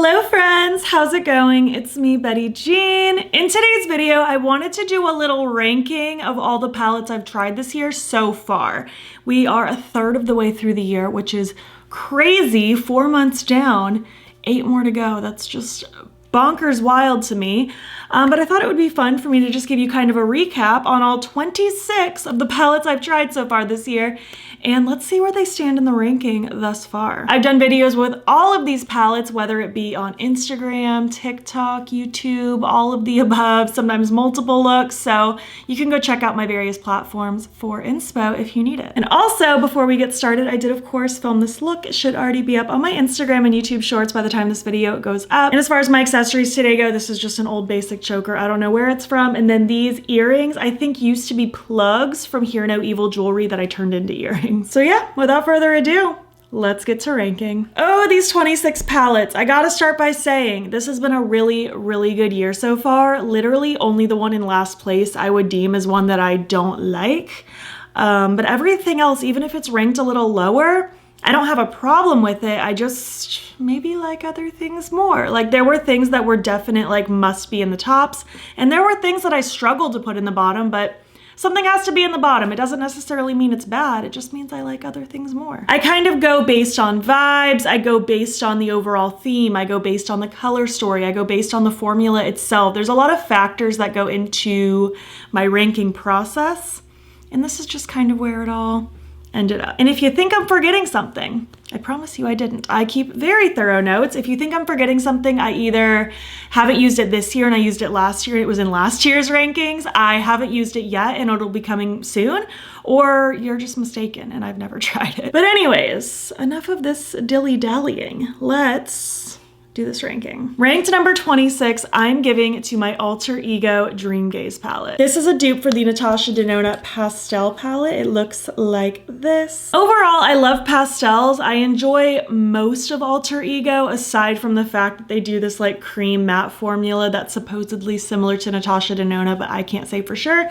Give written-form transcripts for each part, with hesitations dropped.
Hello friends, how's it going? It's me, Betty Jean. In today's video, I wanted to do a little ranking of all the palettes I've tried this year so far. We are a third of the way through the year, which is crazy. 4 months down, 8 more to go. That's just bonkers wild to me. But I thought it would be fun for me to just give you kind of a recap on all 26 of the palettes I've tried so far this year. And let's see where they stand in the ranking thus far. I've done videos with all of these palettes, whether it be on Instagram, TikTok, YouTube, all of the above, sometimes multiple looks. So you can go check out my various platforms for inspo if you need it. And also, before we get started, I did of course film this look. It should already be up on my Instagram and YouTube shorts by the time this video goes up. And as far as my accessories today go, this is just an old basic choker. I don't know where it's from. And then these earrings, I think used to be plugs from Hear No Evil jewelry that I turned into earrings. So yeah, without further ado, let's get to ranking. Oh, these 26 palettes. I gotta start by saying this has been a really, really good year so far. Literally only the one in last place I would deem as one that I don't like. But everything else, even if it's ranked a little lower, I don't have a problem with it. I just maybe like other things more. Like there were things that were definite like must be in the tops, and there were things that I struggled to put in the bottom, but something has to be in the bottom. It doesn't necessarily mean it's bad. It just means I like other things more. I kind of go based on vibes. I go based on the overall theme. I go based on the color story. I go based on the formula itself. There's a lot of factors that go into my ranking process. And this is just kind of where it all ended up. And if you think I'm forgetting something, I promise you I didn't. I keep very thorough notes. If you think I'm forgetting something, I either haven't used it this year and I used it last year, it was in last year's rankings, I haven't used it yet and it'll be coming soon, or you're just mistaken and I've never tried it. But anyways, enough of this dilly-dallying. Let's do this ranking. Ranked number 26, I'm giving to my Alter Ego Dream Gaze palette. This is a dupe for the Natasha Denona pastel palette. It looks like this. Overall, I love pastels. I enjoy most of Alter Ego, aside from the fact that they do this like cream matte formula that's supposedly similar to Natasha Denona, but I can't say for sure.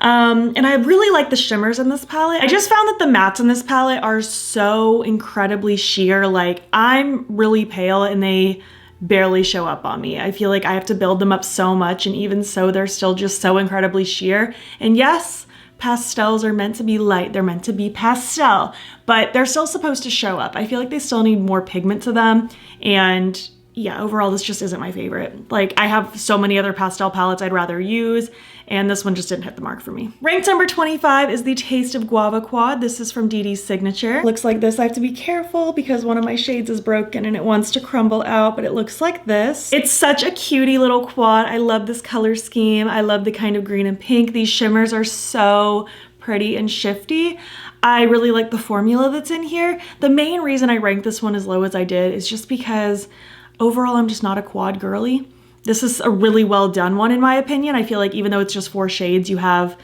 And I really like the shimmers in this palette. I just found that the mattes in this palette are so incredibly sheer. Like I'm really pale and they barely show up on me. I feel like I have to build them up so much, and even so, they're still just so incredibly sheer. And yes, pastels are meant to be light. They're meant to be pastel, but they're still supposed to show up. I feel like they still need more pigment to them. And yeah, overall, this just isn't my favorite. Like I have so many other pastel palettes I'd rather use, and this one just didn't hit the mark for me. Ranked number 25 is the Taste of Guava Quad. This is from Dede Signature. Looks like this. I have to be careful because one of my shades is broken and it wants to crumble out, but it looks like this. It's such a cutie little quad. I love this color scheme. I love the kind of green and pink. These shimmers are so pretty and shifty. I really like the formula that's in here. The main reason I ranked this one as low as I did is just because overall, I'm just not a quad girly. This is a really well done one in my opinion. I feel like even though it's just 4 shades, you have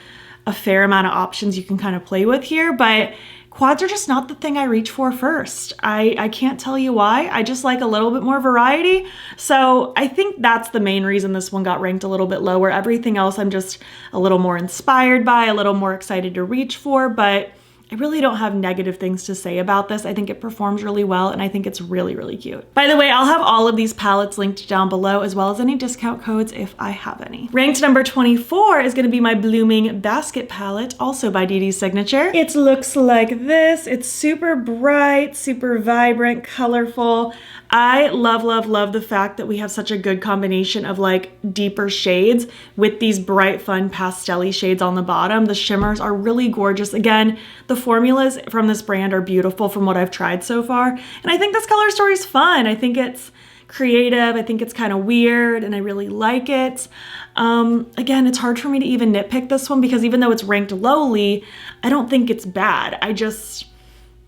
a fair amount of options you can kind of play with here, but quads are just not the thing I reach for first. I can't tell you why. I just like a little bit more variety. So I think that's the main reason this one got ranked a little bit lower. Everything else I'm just a little more inspired by, a little more excited to reach for, but I really don't have negative things to say about this. I think it performs really well and I think it's really, really cute. By the way, I'll have all of these palettes linked down below as well as any discount codes if I have any. Ranked number 24 is gonna be my Blooming Basket palette, also by Dede Signature. It looks like this. It's super bright, super vibrant, colorful. I love, love, love the fact that we have such a good combination of like deeper shades with these bright, fun pastel-y shades on the bottom. The shimmers are really gorgeous. Again, the formulas from this brand are beautiful from what I've tried so far. And I think this color story is fun. I think it's creative. I think it's kind of weird and I really like it. Again, it's hard for me to even nitpick this one because even though it's ranked lowly, I don't think it's bad.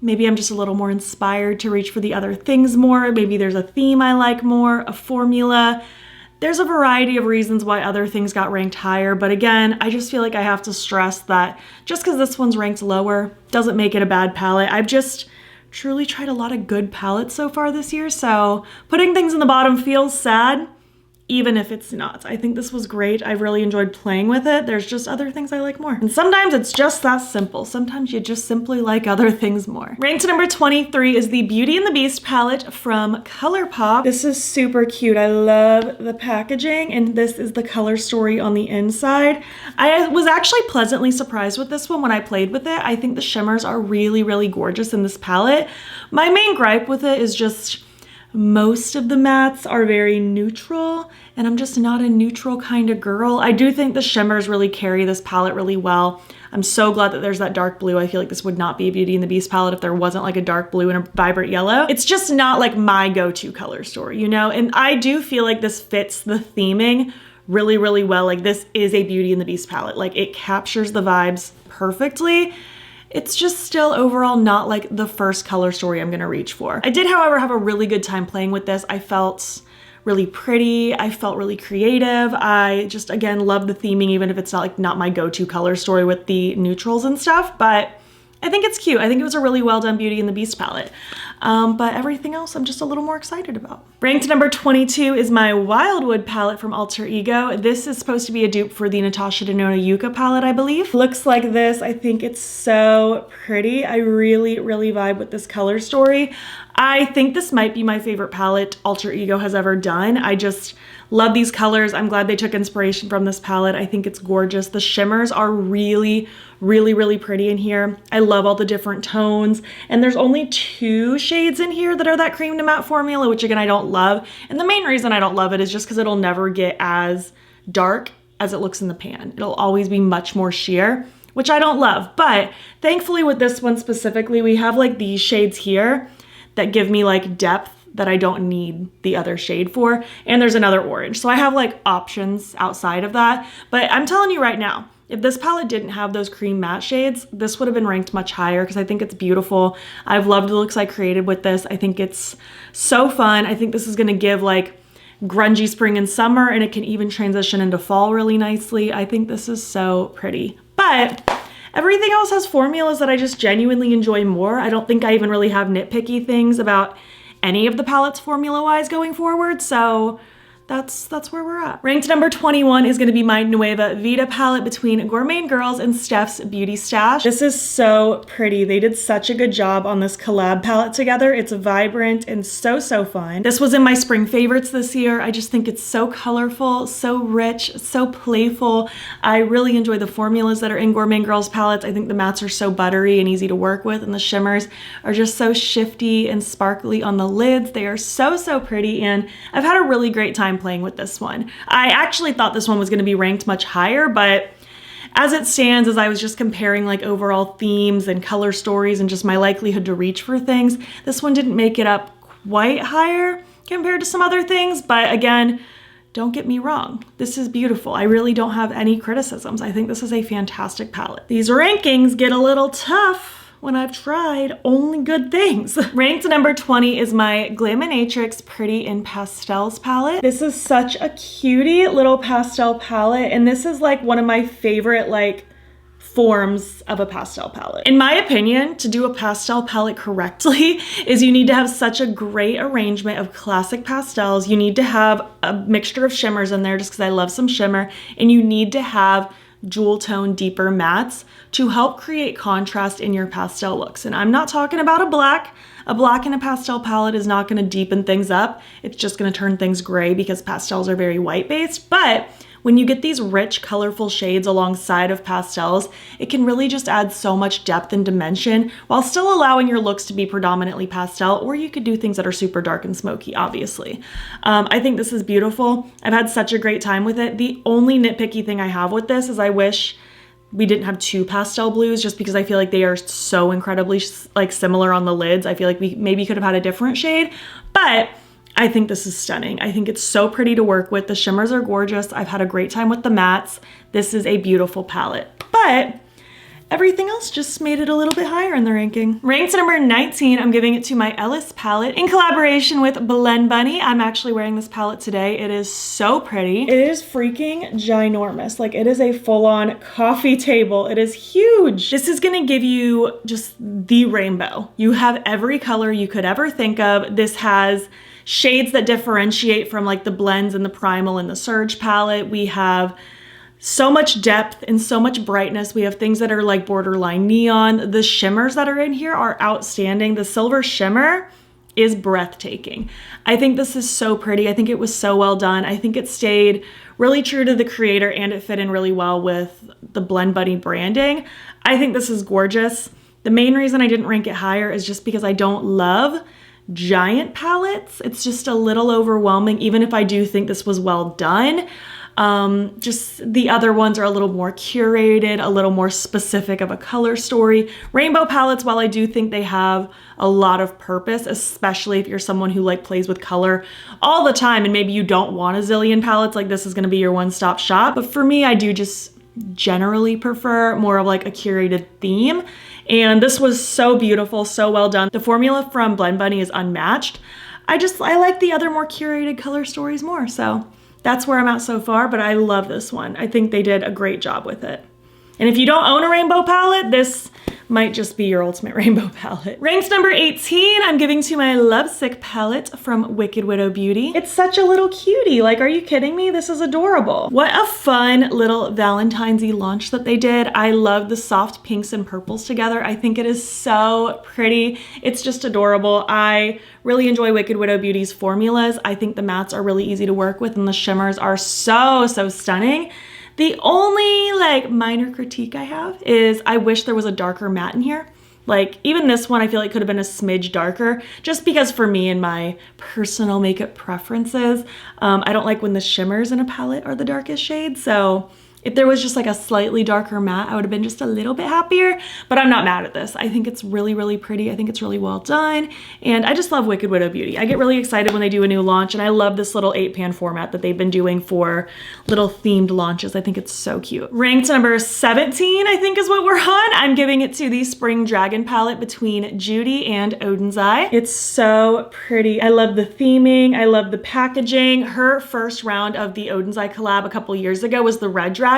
Maybe I'm just a little more inspired to reach for the other things more. Maybe there's a theme I like more, a formula. There's a variety of reasons why other things got ranked higher, but again, I just feel like I have to stress that just because this one's ranked lower doesn't make it a bad palette. I've just truly tried a lot of good palettes so far this year, so putting things in the bottom feels sad, even if it's not. I think this was great. I've really enjoyed playing with it. There's just other things I like more. And sometimes it's just that simple. Sometimes you just simply like other things more. Ranked number 23 is the Beauty and the Beast palette from ColourPop. This is super cute. I love the packaging, and this is the color story on the inside. I was actually pleasantly surprised with this one when I played with it. I think the shimmers are really, really gorgeous in this palette. My main gripe with it is just most of the mattes are very neutral, and I'm just not a neutral kind of girl. I do think the shimmers really carry this palette really well. I'm so glad that there's that dark blue. I feel like this would not be a Beauty and the Beast palette if there wasn't like a dark blue and a vibrant yellow. It's just not like my go-to color story, you know? And I do feel like this fits the theming really, really well. Like this is a Beauty and the Beast palette. Like it captures the vibes perfectly. It's just still overall not like the first color story I'm gonna reach for. I did, however, have a really good time playing with this. I felt really pretty. I felt really creative. I just, again, love the theming, even if it's not my go-to color story with the neutrals and stuff, but I think it's cute. I think it was a really well done Beauty and the Beast palette. But everything else I'm just a little more excited about. Ranked number 22 is my Wildwood palette from Alter Ego. This is supposed to be a dupe for the Natasha Denona Yucca palette, I believe. Looks like this. I think it's so pretty. I really, really vibe with this color story. I think this might be my favorite palette Alter Ego has ever done. I just love these colors. I'm glad they took inspiration from this palette. I think it's gorgeous. The shimmers are really, really, really pretty in here. I love all the different tones. And there's only 2 shades in here that are that cream to matte formula, which again, I don't love. And the main reason I don't love it is just because it'll never get as dark as it looks in the pan. It'll always be much more sheer, which I don't love. But thankfully with this one specifically, we have like these shades here that give me like depth that I don't need the other shade for. And there's another orange. So I have like options outside of that. But I'm telling you right now, if this palette didn't have those cream matte shades, this would have been ranked much higher because I think it's beautiful. I've loved the looks I created with this. I think it's so fun. I think this is gonna give like grungy spring and summer, and it can even transition into fall really nicely. I think this is so pretty. But everything else has formulas that I just genuinely enjoy more. I don't think I even really have nitpicky things about any of the palettes formula-wise going forward, so that's where we're at. Ranked number 21 is gonna be my Nueva Vida palette between Gourmande Girls and Steph's Beauty Stash. This is so pretty. They did such a good job on this collab palette together. It's vibrant and so fun. This was in my spring favorites this year. I just think it's so colorful, so rich, so playful. I really enjoy the formulas that are in Gourmande Girls palettes. I think the mattes are so buttery and easy to work with, and the shimmers are just so shifty and sparkly on the lids. They are so pretty, and I've had a really great time playing with this one. I actually thought this one was going to be ranked much higher, but as it stands, as I was just comparing like overall themes and color stories and just my likelihood to reach for things, this one didn't make it up quite higher compared to some other things. But again, don't get me wrong, this is beautiful. I really don't have any criticisms. I think this is a fantastic palette. These rankings get a little tough when I've tried only good things. Ranked number 20 is my Glaminatrix Pretty in Pastels palette. This is such a cutie little pastel palette, and this is like one of my favorite like forms of a pastel palette. In my opinion, to do a pastel palette correctly is you need to have such a great arrangement of classic pastels. You need to have a mixture of shimmers in there just because I love some shimmer, and you need to have jewel tone deeper mattes to help create contrast in your pastel looks. And I'm not talking about a black. A black in a pastel palette is not going to deepen things up. It's just going to turn things gray because pastels are very white based. But when you get these rich, colorful shades alongside of pastels, it can really just add so much depth and dimension while still allowing your looks to be predominantly pastel, or you could do things that are super dark and smoky, obviously. I think this is beautiful. I've had such a great time with it. The only nitpicky thing I have with this is I wish we didn't have 2 pastel blues, just because I feel like they are so incredibly like similar on the lids. I feel like we maybe could have had a different shade, but I think this is stunning. I think it's so pretty to work with. The shimmers are gorgeous. I've had a great time with the mattes. This is a beautiful palette. But everything else just made it a little bit higher in the ranking. Ranked number 19, I'm giving it to my Ellis palette in collaboration with Blend Bunny. I'm actually wearing this palette today. It is so pretty. It is freaking ginormous. Like, it is a full-on coffee table. It is huge. This is gonna give you just the rainbow. You have every color you could ever think of. This has shades that differentiate from like the blends in the Primal and the Surge palette. We have so much depth and so much brightness. We have things that are like borderline neon. The shimmers that are in here are outstanding. The silver shimmer is breathtaking. I think this is so pretty. I think it was so well done. I think it stayed really true to the creator and it fit in really well with the Blend Bunny branding. I think this is gorgeous. The main reason I didn't rank it higher is just because I don't love giant palettes. It's just a little overwhelming, even if I do think this was well done. Just the other ones are a little more curated, a little more specific of a color story. Rainbow palettes, while I do think they have a lot of purpose, especially if you're someone who like plays with color all the time and maybe you don't want a zillion palettes, like this is going to be your one-stop shop. But for me, I do just generally prefer more of like a curated theme. And this was so beautiful, so well done. The formula from Blend Bunny is unmatched. I like the other more curated color stories more. So that's where I'm at so far, but I love this one. I think they did a great job with it. And if you don't own a rainbow palette, this might just be your ultimate rainbow palette. Ranked number 18, I'm giving to my Lovesick palette from Wicked Widow Beauty. It's such a little cutie. Like, are you kidding me? This is adorable. What a fun little Valentine's-y launch that they did. I love the soft pinks and purples together. I think it is so pretty. It's just adorable. I really enjoy Wicked Widow Beauty's formulas. I think the mattes are really easy to work with and the shimmers are so stunning. The only like minor critique I have is I wish there was a darker matte in here. Like, even this one I feel like could have been a smidge darker, just because for me and my personal makeup preferences, I don't like when the shimmers in a palette are the darkest shade. So if there was just like a slightly darker matte, I would have been just a little bit happier, but I'm not mad at this. I think it's really pretty. I think it's really well done. And I just love Wicked Widow Beauty. I get really excited when they do a new launch, and I love this little 8-pan format that they've been doing for little themed launches. I think it's so cute. Ranked number 17, I think is what we're on. I'm giving it to the Spring Dragon palette between Judy and Oden's Eye. It's so pretty. I love the theming. I love the packaging. Her first round of the Oden's Eye collab a couple years ago was the Red Dragon.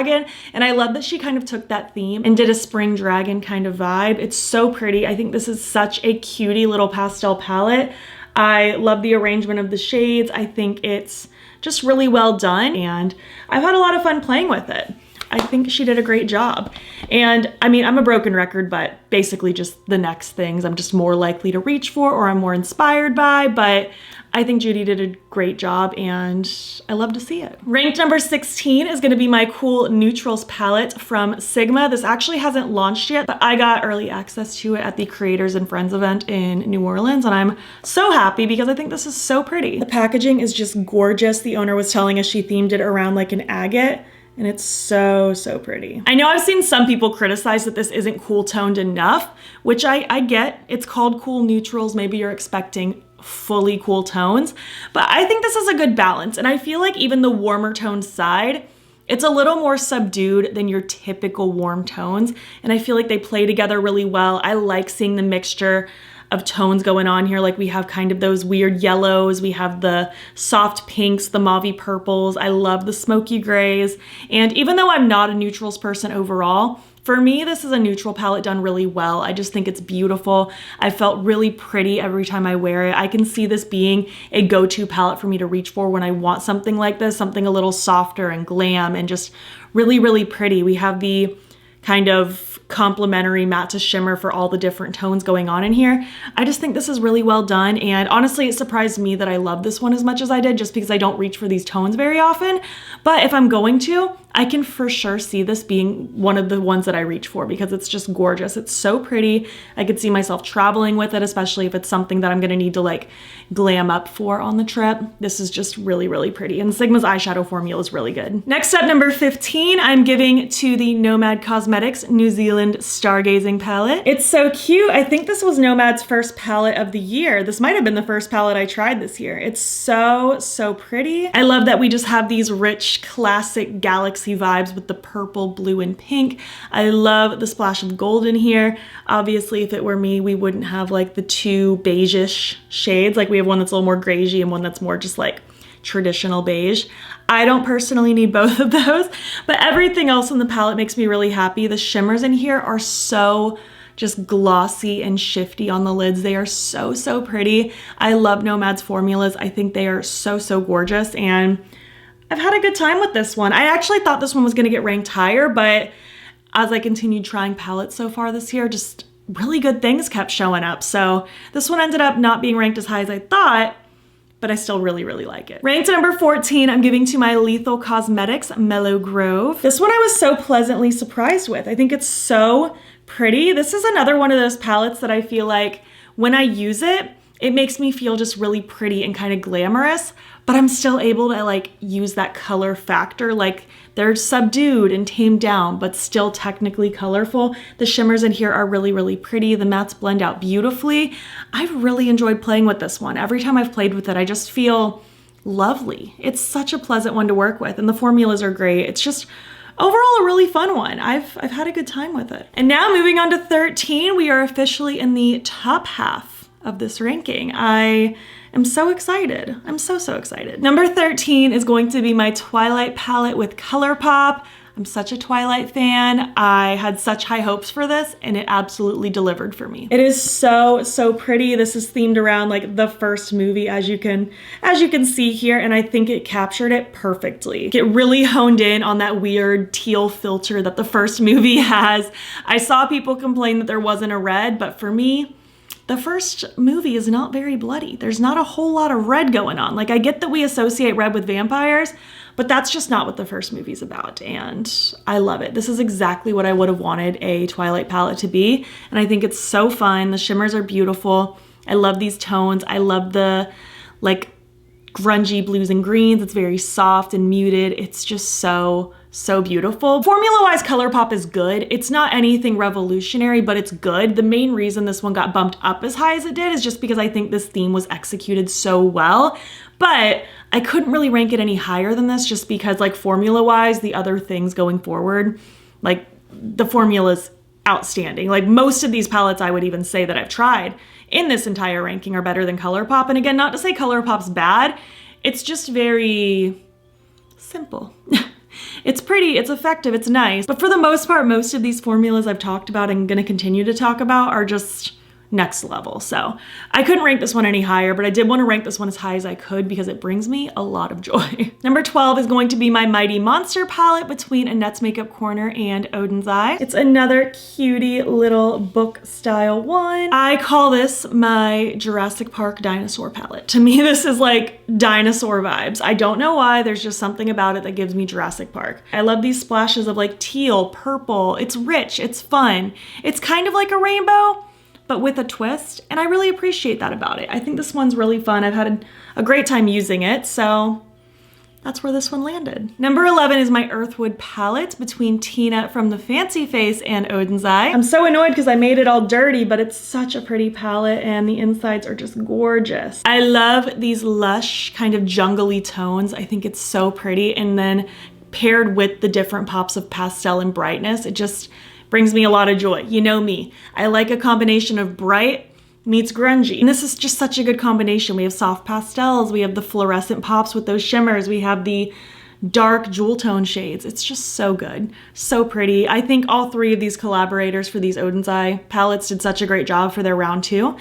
And I love that she kind of took that theme and did a spring dragon kind of vibe. It's so pretty. I think this is such a cutie little pastel palette. I love the arrangement of the shades. I think it's just really well done and I've had a lot of fun playing with it. I think she did a great job. And I mean, I'm a broken record, but basically just the next things I'm just more likely to reach for or I'm more inspired by, but I think Judy did a great job and I love to see it. Ranked number 16 is gonna be my Cool Neutrals palette from Sigma. This actually hasn't launched yet, but I got early access to it at the Creators and Friends event in New Orleans, and I'm so happy because I think this is so pretty. The packaging is just gorgeous. The owner was telling us she themed it around like an agate, and it's so pretty. I know I've seen some people criticize that this isn't cool toned enough, which I get. It's called Cool Neutrals. Maybe you're expecting fully cool tones, but I think this is a good balance. And I feel like even the warmer toned side, it's a little more subdued than your typical warm tones. And I feel like they play together really well. I like seeing the mixture of tones going on here. Like we have kind of those weird yellows, we have the soft pinks, the mauvey purples. I love the smoky grays. And even though I'm not a neutrals person overall, for me, this is a neutral palette done really well. I just think it's beautiful. I felt really pretty every time I wear it. I can see this being a go-to palette for me to reach for when I want something like this, something a little softer and glam and just really pretty. We have the kind of complementary matte to shimmer for all the different tones going on in here. I just think this is really well done, and honestly it surprised me that I love this one as much as I did, just because I don't reach for these tones very often. But if I'm going to, I can for sure see this being one of the ones that I reach for because it's just gorgeous. It's so pretty. I could see myself traveling with it, especially if it's something that I'm gonna need to like glam up for on the trip. This is just really pretty, and Sigma's eyeshadow formula is really good. Next up, number 15, I'm giving to the Nomad Cosmetics New Zealand Stargazing palette. It's so cute. I think this was Nomad's first palette of the year. This might have been the first palette I tried this year. It's so pretty. I love that we just have these rich classic galaxy boxy vibes with the purple, blue, and pink. I love the splash of gold in here. Obviously, if it were me, we wouldn't have like the two beige-ish shades. Like we have one that's a little more greigey and one that's more just like traditional beige. I don't personally need both of those, but everything else in the palette makes me really happy. The shimmers in here are so just glossy and shifty on the lids. They are so, so pretty. I love Nomad's formulas. I think they are so, so gorgeous, and I've had a good time with this one. I actually thought this one was gonna get ranked higher, but as I continued trying palettes so far this year, just really good things kept showing up. So this one ended up not being ranked as high as I thought, but I still really, really like it. Ranked number 14, I'm giving to my Lethal Cosmetics Mellow Grove. This one I was so pleasantly surprised with. I think it's so pretty. This is another one of those palettes that I feel like when I use it, it makes me feel just really pretty and kind of glamorous, but I'm still able to like use that color factor. Like they're subdued and tamed down, but still technically colorful. The shimmers in here are really, really pretty. The mattes blend out beautifully. I've really enjoyed playing with this one. Every time I've played with it, I just feel lovely. It's such a pleasant one to work with, and the formulas are great. It's just overall a really fun one. I've had a good time with it. And now moving on to 13, we are officially in the top half of this ranking. I am so excited. I'm so, so excited. Number 13 is going to be my Twilight palette with ColourPop. I'm such a Twilight fan. I had such high hopes for this, and it absolutely delivered for me. It is so, so pretty. This is themed around like the first movie, as you can see here, and I think it captured it perfectly. It really honed in on that weird teal filter that the first movie has. I saw people complain that there wasn't a red, but for me, the first movie is not very bloody. There's not a whole lot of red going on. Like, I get that we associate red with vampires, but that's just not what the first movie's about, and I love it. This is exactly what I would have wanted a Twilight palette to be, and I think it's so fun. The shimmers are beautiful. I love these tones. I love the, like, grungy blues and greens. It's very soft and muted. It's just so, so beautiful. Formula-wise, ColourPop is good. It's not anything revolutionary, but it's good. The main reason this one got bumped up as high as it did is just because I think this theme was executed so well, but I couldn't really rank it any higher than this just because, like, formula-wise, the other things going forward, like, the formula's outstanding. Like, most of these palettes I would even say that I've tried in this entire ranking are better than ColourPop. And again, not to say ColourPop's bad, it's just very simple. It's pretty, it's effective, it's nice. But for the most part, most of these formulas I've talked about and gonna continue to talk about are just next level. So I couldn't rank this one any higher, but I did want to rank this one as high as I could because it brings me a lot of joy. Number 12 is going to be my Mighty Monster palette between Annette's Makeup Corner and Oden's Eye. It's another cutie little book style one. I call this my Jurassic Park dinosaur palette. To me, this is like dinosaur vibes. I don't know why, there's just something about it that gives me Jurassic Park. I love these splashes of like teal, purple. It's rich, it's fun. It's kind of like a rainbow, but with a twist, and I really appreciate that about it. I think this one's really fun. I've had a great time using it, so that's where this one landed. Number 11 is my Earthwood palette between Tina from the Fancy Face and Oden's Eye. I'm so annoyed because I made it all dirty, but it's such a pretty palette and the insides are just gorgeous. I love these lush kind of jungly tones. I think it's so pretty, and then paired with the different pops of pastel and brightness, it just brings me a lot of joy. You know me. I like a combination of bright meets grungy. And this is just such a good combination. We have soft pastels, we have the fluorescent pops with those shimmers, we have the dark jewel tone shades. It's just so good, so pretty. I think all three of these collaborators for these Oden's Eye palettes did such a great job for their round two.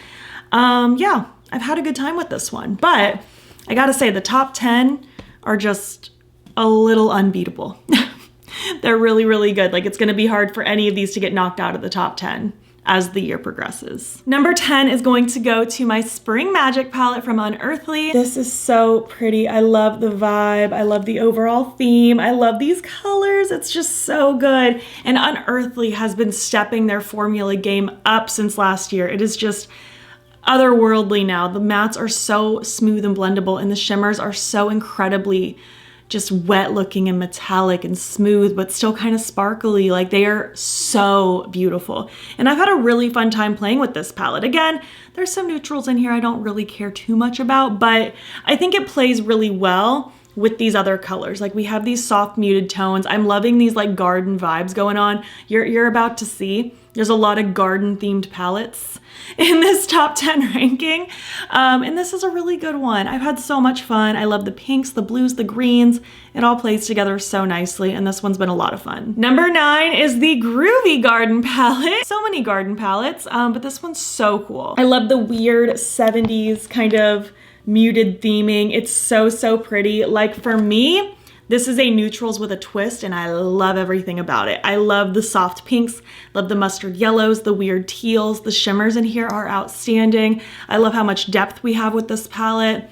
Yeah, I've had a good time with this one, but I gotta say the top 10 are just a little unbeatable. They're really, really good. Like, it's gonna be hard for any of these to get knocked out of the top 10 as the year progresses. Number 10 is going to go to my Spring Magic palette from Unearthly. This is so pretty. I love the vibe. I love the overall theme. I love these colors. It's just so good. And Unearthly has been stepping their formula game up since last year. It is just otherworldly now. The mattes are so smooth and blendable, and the shimmers are so incredibly just wet looking and metallic and smooth, but still kind of sparkly. Like, they are so beautiful. And I've had a really fun time playing with this palette. Again, there's some neutrals in here I don't really care too much about, but I think it plays really well with these other colors. Like we have these soft muted tones. I'm loving these like garden vibes going on. You're about to see. There's a lot of garden themed palettes in this top 10 ranking. And this is a really good one. I've had so much fun. I love the pinks, the blues, the greens. It all plays together so nicely. And this one's been a lot of fun. Number 9 is the Groovy Garden palette. So many garden palettes, but this one's so cool. I love the weird 70s kind of muted theming. It's so pretty. Like for me, this is a neutrals with a twist and I love everything about it. I love the soft pinks, love the mustard yellows, the weird teals, the shimmers in here are outstanding. I love how much depth we have with this palette.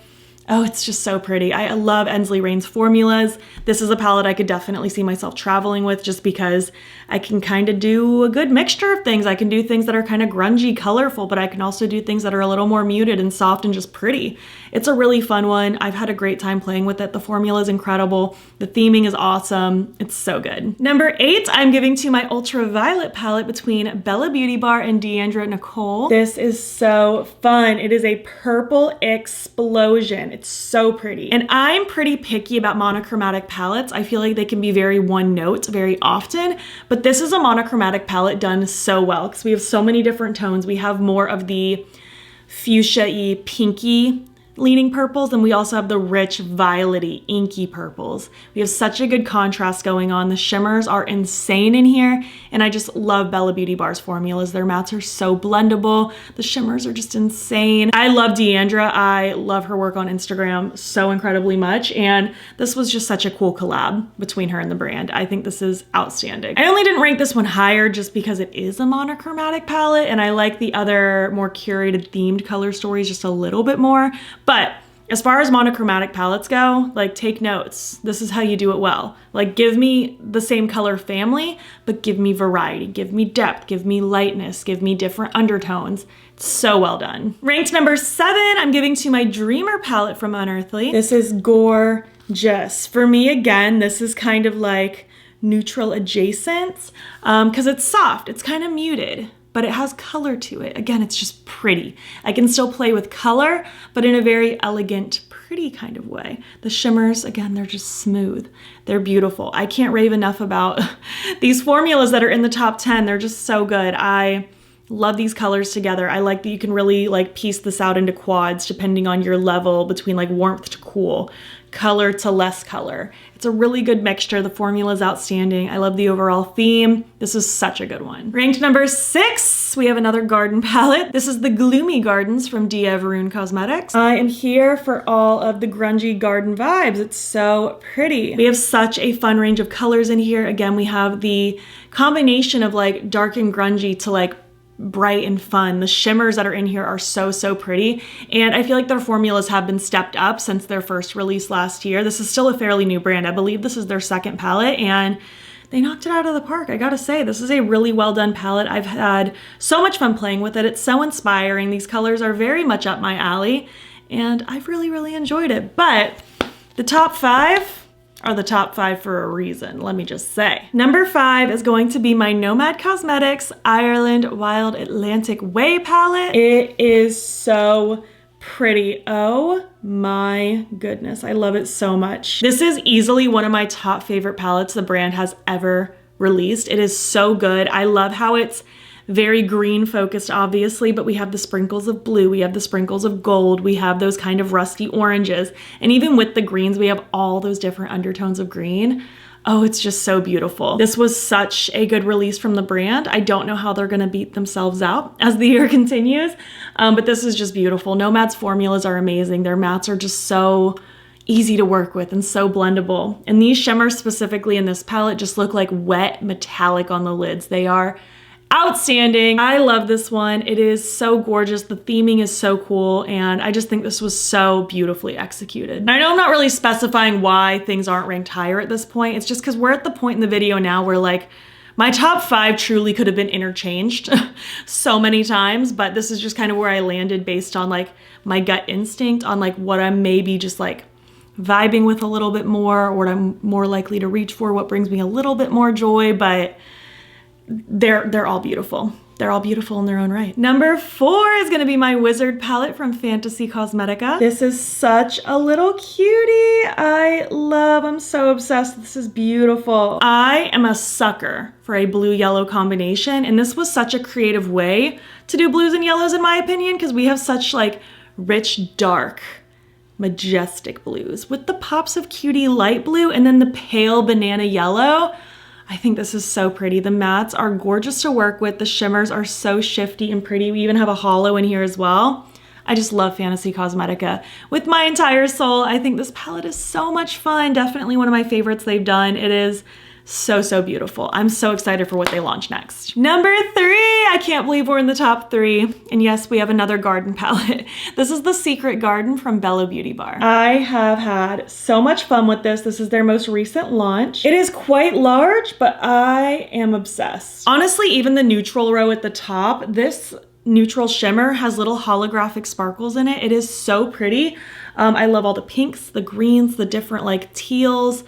Oh, it's just so pretty. I love Ensley Reign's formulas. This is a palette I could definitely see myself traveling with just because I can kind of do a good mixture of things. I can do things that are kind of grungy, colorful, but I can also do things that are a little more muted and soft and just pretty. It's a really fun one. I've had a great time playing with it. The formula is incredible. The theming is awesome. It's so good. Number 8, I'm giving to my Ultraviolet palette between Bella Beauty Bar and Deandra Nicole. This is so fun. It is a purple explosion. It's so pretty. And I'm pretty picky about monochromatic palettes. I feel like they can be very one note very often, but this is a monochromatic palette done so well because we have so many different tones. We have more of the fuchsia-y, pinky leaning purples, and we also have the rich violet-y, inky purples. We have such a good contrast going on. The shimmers are insane in here, and I just love Bella Beauty Bar's formulas. Their mattes are so blendable. The shimmers are just insane. I love Deandra. I love her work on Instagram so incredibly much, and this was just such a cool collab between her and the brand. I think this is outstanding. I only didn't rank this one higher just because it is a monochromatic palette, and I like the other more curated themed color stories just a little bit more. But as far as monochromatic palettes go, like take notes. This is how you do it well. Like give me the same color family, but give me variety, give me depth, give me lightness, give me different undertones. It's so well done. Ranked number 7, I'm giving to my Dreamer palette from Unearthly. This is gorgeous. For me, again, this is kind of like neutral adjacent because it's soft, it's kind of muted, but it has color to it. Again, it's just pretty. I can still play with color, but in a very elegant, pretty kind of way. The shimmers, again, they're just smooth. They're beautiful. I can't rave enough about these formulas that are in the top 10. They're just so good. I love these colors together. I like that you can really like piece this out into quads depending on your level between like warmth to cool, color to less color. It's a really good mixture. The formula is outstanding. I love the overall theme. This is such a good one. Ranked number 6, we have another garden palette. This is the Gloomy Gardens from Dede Cosmetics. I am here for all of the grungy garden vibes. It's so pretty. We have such a fun range of colors in here. Again, we have the combination of like dark and grungy to like bright and fun. The shimmers that are in here are so pretty, and I feel like their formulas have been stepped up since their first release last year. This is still a fairly new brand. I believe this is their second palette, and they knocked it out of the park. I gotta say, this is a really well done palette. I've had so much fun playing with it. It's so inspiring. These colors are very much up my alley, and I've really enjoyed it. But the top 5 are the top 5 for a reason, let me just say. Number 5 is going to be my Nomad Cosmetics Ireland Wild Atlantic Way palette. It is so pretty. Oh my goodness, I love it so much. This is easily one of my top favorite palettes the brand has ever released. It is so good. I love how it's very green focused, obviously, but we have the sprinkles of blue, we have the sprinkles of gold, we have those kind of rusty oranges, and even with the greens, we have all those different undertones of green. Oh, it's just so beautiful. This was such a good release from the brand. I don't know how they're gonna beat themselves out as the year continues, but this is just beautiful. Nomad's formulas are amazing. Their mattes are just so easy to work with and so blendable. And these shimmers specifically in this palette just look like wet metallic on the lids. They are outstanding. I love this one. It is so gorgeous. The theming is so cool, and I just think this was so beautifully executed. And I know I'm not really specifying why things aren't ranked higher at this point. It's just because we're at the point in the video now where like my top 5 truly could have been interchanged so many times, but this is just kind of where I landed based on like my gut instinct on like what I'm maybe just like vibing with a little bit more, or what I'm more likely to reach for, what brings me a little bit more joy, but they're all beautiful. they're all beautiful in their own right. Number 4 is gonna be my Wizard palette from Fantasy Cosmetica. This is such a little cutie. I'm so obsessed. This is beautiful. I am a sucker for a blue-yellow combination, and this was such a creative way to do blues and yellows in my opinion, because we have such like rich, dark, majestic blues with the pops of cutie light blue and then the pale banana yellow. I think this is so pretty. The mattes are gorgeous to work with. The shimmers are so shifty and pretty. We even have a hollow in here as well. I just love Fantasy Cosmetica with my entire soul. I think this palette is so much fun. Definitely one of my favorites they've done. It is so, so beautiful. I'm so excited for what they launch next. Number 3, I can't believe we're in the top 3. And yes, we have another garden palette. This is the Secret Garden from Beaute Bar. I have had so much fun with this. This is their most recent launch. It is quite large, but I am obsessed. Honestly, even the neutral row at the top, this neutral shimmer has little holographic sparkles in it. It is so pretty. I love all the pinks, the greens, the different like teals.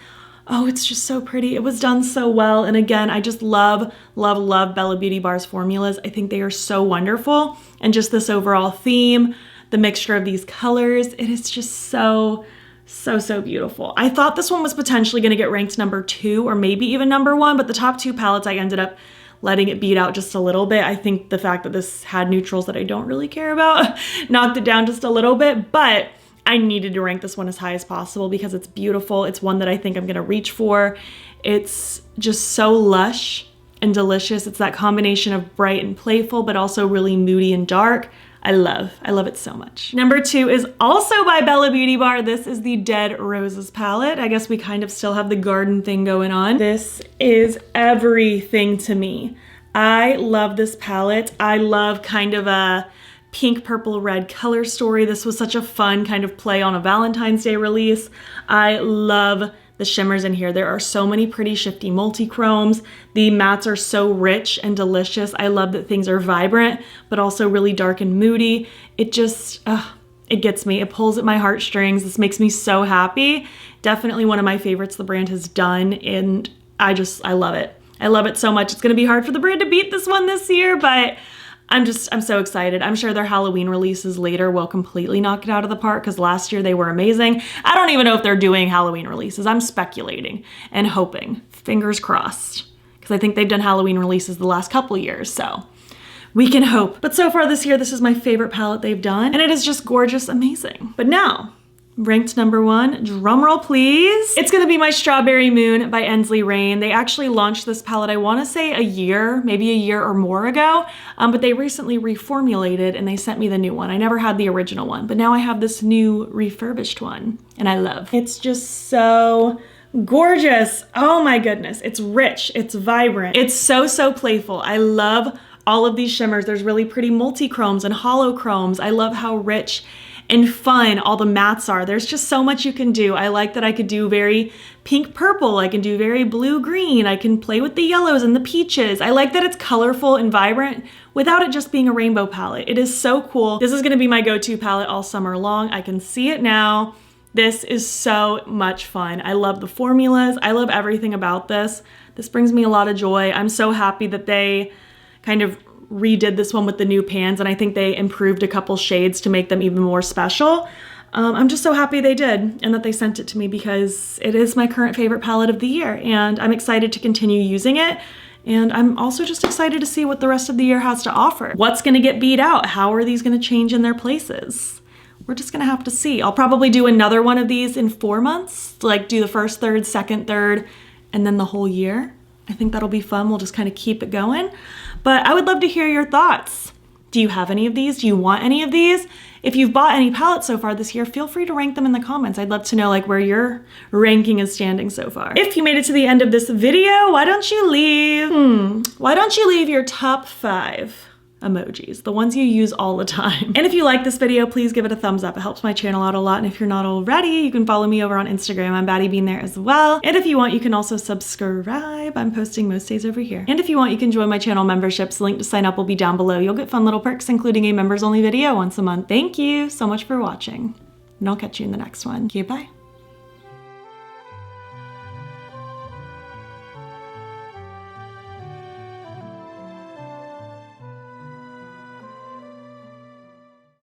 Oh, it's just so pretty. It was done so well. And again, I just love, love, love Beaute Bar's formulas. I think they are so wonderful. And just this overall theme, the mixture of these colors, it is just so, so, so beautiful. I thought this one was potentially gonna get ranked number 2 or maybe even number 1, but the top 2 palettes, I ended up letting it beat out just a little bit. I think the fact that this had neutrals that I don't really care about knocked it down just a little bit, but I needed to rank this one as high as possible because it's beautiful. It's one that I think I'm gonna reach for. It's just so lush and delicious. It's that combination of bright and playful, but also really moody and dark. I love it so much. Number 2 is also by Beaute Bar. This is the Dead Roses palette. I guess we kind of still have the garden thing going on. This is everything to me. I love this palette. I love kind of a pink, purple, red color story. This was such a fun kind of play on a Valentine's Day release. I love the shimmers in here. There are so many pretty shifty multi-chromes. The mattes are so rich and delicious. I love that things are vibrant, but also really dark and moody. It just, it gets me. It pulls at my heartstrings. This makes me so happy. Definitely one of my favorites the brand has done, and I love it. I love it so much. It's gonna be hard for the brand to beat this one this year, but I'm so excited. I'm sure their Halloween releases later will completely knock it out of the park because last year they were amazing. I don't even know if they're doing Halloween releases. I'm speculating and hoping, fingers crossed, because I think they've done Halloween releases the last couple years, so we can hope. But so far this year, this is my favorite palette they've done, and it is just gorgeous, amazing. But now, ranked number 1, drumroll please. It's gonna be my Strawberry Moon by Ensley Reign. They actually launched this palette, I wanna say maybe a year or more ago, but they recently reformulated and they sent me the new one. I never had the original one, but now I have this new refurbished one, and I love. It's just so gorgeous. Oh my goodness, it's rich, it's vibrant. It's so, so playful. I love all of these shimmers. There's really pretty multi-chromes and holochromes. I love how rich and fun all the mattes are. There's just so much you can do. I like that I could do very pink purple. I can do very blue green. I can play with the yellows and the peaches. I like that it's colorful and vibrant without it just being a rainbow palette. It is so cool. This is gonna be my go-to palette all summer long. I can see it now. This is so much fun. I love the formulas. I love everything about this. This brings me a lot of joy. I'm so happy that they kind of redid this one with the new pans, and I think they improved a couple shades to make them even more special. I'm just so happy they did and that they sent it to me because it is my current favorite palette of the year, and I'm excited to continue using it. And I'm also just excited to see what the rest of the year has to offer. What's gonna get beat out? How are these gonna change in their places? We're just gonna have to see. I'll probably do another one of these in 4 months, like do the first third, second third, and then the whole year. I think that'll be fun. We'll just kind of keep it going. But I would love to hear your thoughts. Do you have any of these? Do you want any of these? If you've bought any palettes so far this year, feel free to rank them in the comments. I'd love to know like where your ranking is standing so far. If you made it to the end of this video, why don't you leave your top 5 emojis, the ones you use all the time. And if you like this video, please give it a thumbs up. It helps my channel out a lot. And if you're not already, you can follow me over on Instagram. I'm BATTYBEAN there as well. And if you want, you can also subscribe. I'm posting most days over here. And if you want, you can join my channel memberships. The link to sign up will be down below. You'll get fun little perks, including a members only video once a month. Thank you so much for watching. And I'll catch you in the next one. Okay, bye.